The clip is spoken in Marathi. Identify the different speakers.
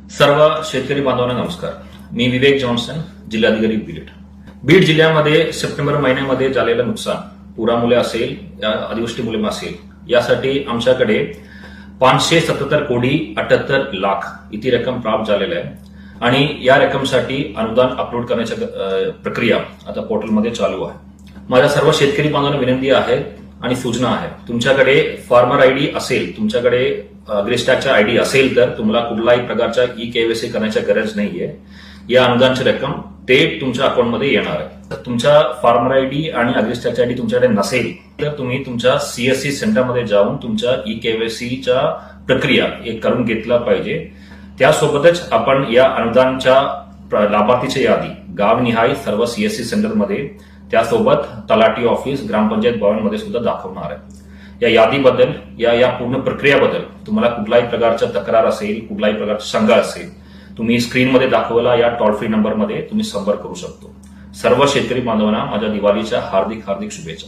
Speaker 1: सर्व शेतकरी बांधवांना नमस्कार. मी विवेक जॉन्सन, जिल्हाधिकारी बीड. बीड जिल्ह्यामध्ये सप्टेंबर महिन्यामध्ये झालेलं नुकसान, पुरामुळे असेल, अतिवृष्टीमुळे असेल, यासाठी आमच्याकडे 577 कोटी 78 लाख इतकी रक्कम प्राप्त झालेली आहे आणि या रक्कमसाठी अनुदान अपलोड करण्याची प्रक्रिया आता पोर्टलमध्ये चालू आहे. माझ्या सर्व शेतकरी बांधवांना विनंती आहे आणि सूचना आहे, तुमच्याकडे फार्मर आयडी असेल, तुमच्याकडे अग्रिस्टॅकचा आयडी असेल तर तुम्हाला कुठलाही प्रकारचा केवायसी करण्याची गरज नाहीये. या अनुदानची रक्कम थेट तुमच्या अकाउंटमध्ये येणार आहे. तुमच्या फार्मर आयडी आणि अग्रिस्टॅकचा आयडी तुमच्याकडे नसेल तर तुम्ही तुमच्या सीएससी सेंटरमध्ये जाऊन तुमच्या केवायसीच्या प्रक्रिया करून घेतला पाहिजे. त्यासोबतच आपण या अनुदानच्या लाभार्थीची यादी गावनिहाय सर्व सीएससी सेंटरमध्ये, त्यासोबत तलाठी ऑफिस, ग्रामपंचायत भवनमध्ये सुद्धा दाखवणार आहे. या यादीबद्दल, या पूर्ण प्रक्रियाबद्दल तुम्हाला कुठल्याही प्रकारचा तक्रार असेल, कुठलाही प्रकारचा शंका असेल, तुम्ही स्क्रीनमध्ये दाखवला या टोल फ्री नंबरमध्ये तुम्ही संपर्क करू शकतो. सर्व शेतकरी बांधवांना माझ्या दिवाळीच्या हार्दिक शुभेच्छा.